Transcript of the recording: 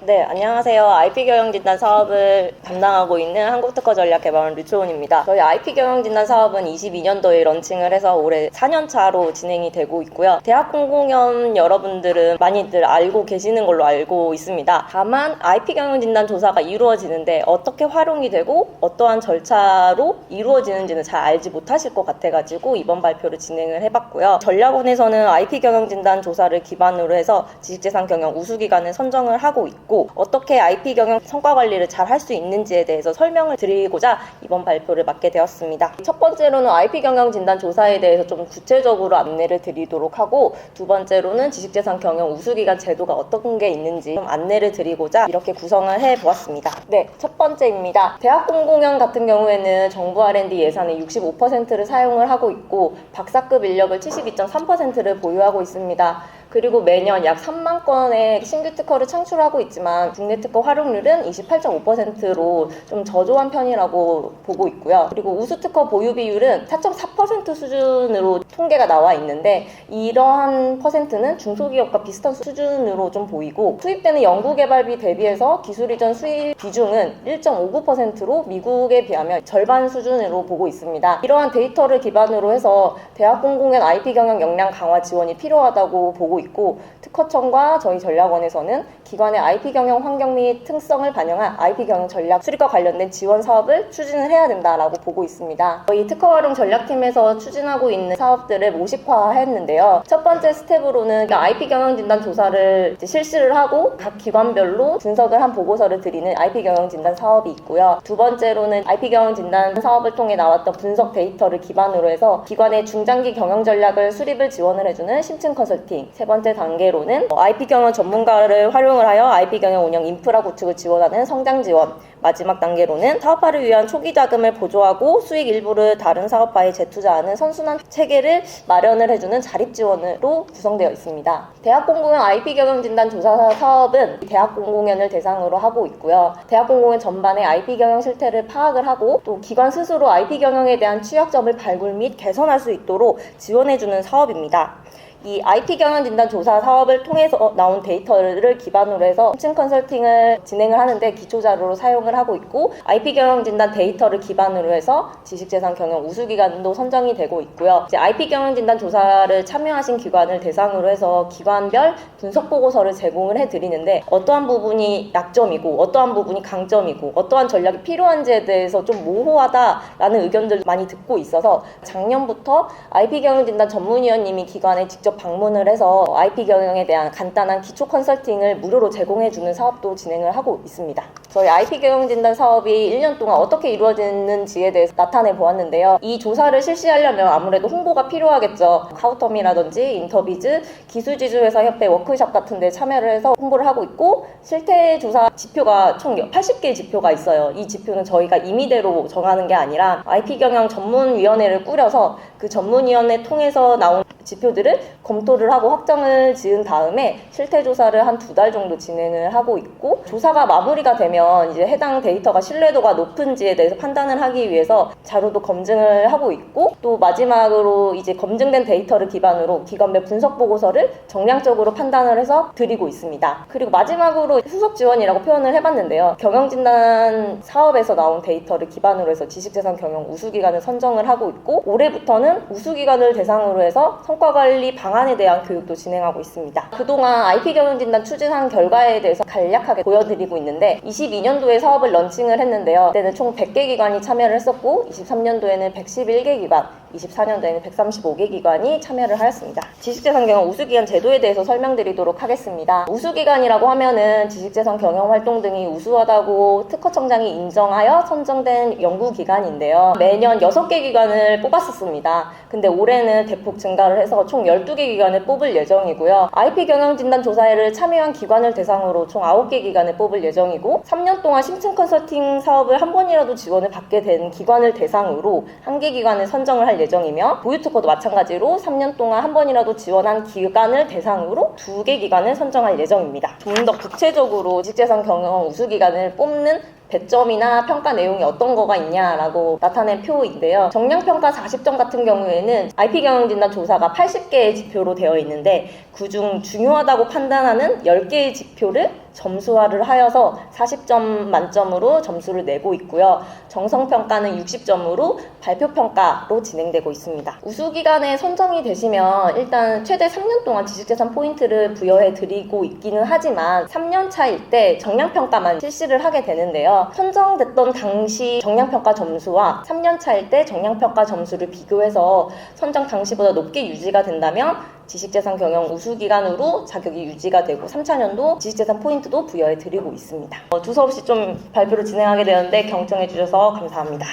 네, 안녕하세요. IP 경영진단 사업을 담당하고 있는 한국특허전략개발원 류초은입니다. 저희 IP 경영진단 사업은 22년도에 런칭을 해서 올해 4년 차로 진행이 되고 있고요. 대학 공공연 여러분들은 많이들 알고 계시는 걸로 알고 있습니다. 다만 IP 경영진단 조사가 이루어지는데 어떻게 활용이 되고 어떠한 절차로 이루어지는지는 잘 알지 못하실 것 같아가지고 이번 발표를 진행을 해봤고요. 전략원에서는 IP 경영진단 조사를 기반으로 해서 지식재산 경영 우수기관을 선정을 하고 있고 어떻게 IP 경영 성과 관리를 잘 할 수 있는지에 대해서 설명을 드리고자 이번 발표를 맡게 되었습니다. 첫 번째로는 IP 경영 진단 조사에 대해서 좀 구체적으로 안내를 드리도록 하고, 두 번째로는 지식재산 경영 우수기관 제도가 어떤 게 있는지 좀 안내를 드리고자 이렇게 구성을 해보았습니다. 네, 첫 번째입니다. 대학 공공연 같은 경우에는 정부 R&D 예산의 65%를 사용을 하고 있고 박사급 인력을 72.3%를 보유하고 있습니다. 그리고 매년 약 3만 건의 신규 특허를 창출하고 있지만 국내 특허 활용률은 28.5%로 좀 저조한 편이라고 보고 있고요. 그리고 우수 특허 보유 비율은 4.4% 수준으로 통계가 나와 있는데 이러한 퍼센트는 중소기업과 비슷한 수준으로 좀 보이고, 투입되는 연구개발비 대비해서 기술 이전 수입 비중은 1.59%로 미국에 비하면 절반 수준으로 보고 있습니다. 이러한 데이터를 기반으로 해서 대학 공공연 IP 경영 역량 강화 지원이 필요하다고 보고 있고, 특허청과 저희 전략원에서는 기관의 IP 경영 환경 및 특성을 반영한 IP 경영 전략 수립과 관련된 지원 사업을 추진을 해야 된다라고 보고 있습니다. 저희 특허 활용 전략팀에서 추진하고 있는 사업들을 모식화했는데요. 첫 번째 스텝으로는 IP 경영 진단 조사를 실시를 하고 각 기관별로 분석을 한 보고서를 드리는 IP 경영 진단 사업이 있고요. 두 번째로는 IP 경영 진단 사업을 통해 나왔던 분석 데이터를 기반으로 해서 기관의 중장기 경영 전략을 수립을 지원을 해주는 심층 컨설팅. 세 번째 단계로는 IP 경영 전문가를 활용을 하여 IP 경영 운영 인프라 구축을 지원하는 성장 지원. 마지막 단계로는 사업화를 위한 초기 자금을 보조하고 수익 일부를 다른 사업화에 재투자하는 선순환 체계를 마련을 해주는 자립 지원으로 구성되어 있습니다. 대학 공공연 IP 경영 진단 조사 사업은 대학 공공연을 대상으로 하고 있고요. 대학 공공연 전반의 IP 경영 실태를 파악을 하고 또 기관 스스로 IP 경영에 대한 취약점을 발굴 및 개선할 수 있도록 지원해주는 사업입니다. 이 IP 경영 진단 조사 사업을 통해서 나온 데이터를 기반으로 해서 심층 컨설팅을 진행을 하는데 기초 자료로 사용을 하고 있고, IP 경영 진단 데이터를 기반으로 해서 지식재산 경영 우수기관도 선정이 되고 있고요. 이제 IP 경영 진단 조사를 참여하신 기관을 대상으로 해서 기관별 분석 보고서를 제공을 해드리는데 어떠한 부분이 약점이고 어떠한 부분이 강점이고 어떠한 전략이 필요한지에 대해서 좀 모호하다라는 의견들을 많이 듣고 있어서 작년부터 IP 경영 진단 전문위원님이 기관에 직접 방문을 해서 IP 경영에 대한 간단한 기초 컨설팅을 무료로 제공해주는 사업도 진행을 하고 있습니다. 저희 IP 경영 진단 사업이 1년 동안 어떻게 이루어지는지에 대해서 나타내 보았는데요. 이 조사를 실시하려면 아무래도 홍보가 필요하겠죠. 카우텀이라든지 인터비즈, 기술지주회사 협회 워크숍 같은 데 참여를 해서 홍보를 하고 있고, 실태 조사 지표가 총 80개의 지표가 있어요. 이 지표는 저희가 임의대로 정하는 게 아니라 IP 경영 전문위원회를 꾸려서 그 전문위원회 통해서 나온 지표들을 검토를 하고 확정을 지은 다음에 실태조사를 한 2달 정도 진행을 하고 있고, 조사가 마무리가 되면 이제 해당 데이터가 신뢰도가 높은지에 대해서 판단을 하기 위해서 자료도 검증을 하고 있고, 또 마지막으로 이제 검증된 데이터를 기반으로 기관별 분석 보고서를 정량적으로 판단을 해서 드리고 있습니다. 그리고 마지막으로 후속 지원이라고 표현을 해봤는데요. 경영진단 사업에서 나온 데이터를 기반으로 해서 지식재산 경영 우수기관을 선정을 하고 있고, 올해부터는 우수기관을 대상으로 해서 성과관리 방안에 대한 교육도 진행하고 있습니다. 그동안 IP 경영진단 추진한 결과에 대해서 간략하게 보여드리고 있는데, 22년도에 사업을 런칭을 했는데요. 그때는 총 100개 기관이 참여를 했었고 23년도에는 111개 기관, 24년도에는 135개 기관이 참여를 하였습니다. 지식재산 경영 우수기관 제도에 대해서 설명드리도록 하겠습니다. 우수기관이라고 하면은 지식재산 경영 활동 등이 우수하다고 특허청장이 인정하여 선정된 연구기관인데요. 매년 6개 기관을 뽑았었습니다. 근데 올해는 대폭 증가를 해서 총 12개 기관을 뽑을 예정이고요. IP 경영 진단 조사를 참여한 기관을 대상으로 총 9개 기관을 뽑을 예정이고, 3년 동안 심층 컨설팅 사업을 한 번이라도 지원을 받게 된 기관을 대상으로 1개 기관을 선정을 할 예정이며, 보유특허도 마찬가지로 3년 동안 한 번이라도 지원한 기관을 대상으로 2개 기관을 선정할 예정입니다. 좀 더 구체적으로 지식재산 경영 우수기관을 뽑는 배점이나 평가 내용이 어떤 거가 있냐라고 나타낸 표인데요. 정량평가 40점 같은 경우에는 IP 경영진단 조사가 80개의 지표로 되어 있는데 그중 중요하다고 판단하는 10개의 지표를 점수화를 하여서 40점 만점으로 점수를 내고 있고요. 정성평가는 60점으로 발표평가로 진행되고 있습니다. 우수기관에 선정이 되시면 일단 최대 3년 동안 지식재산 포인트를 부여해 드리고 있기는 하지만 3년 차일 때 정량평가만 실시를 하게 되는데요. 선정됐던 당시 정량평가 점수와 3년 차일 때 정량평가 점수를 비교해서 선정 당시보다 높게 유지가 된다면 지식재산 경영 우수기관으로 자격이 유지가 되고 3차년도 지식재산 포인트도 부여해 드리고 있습니다. 두서없이 좀 발표를 진행하게 되었는데 경청해 주셔서 감사합니다.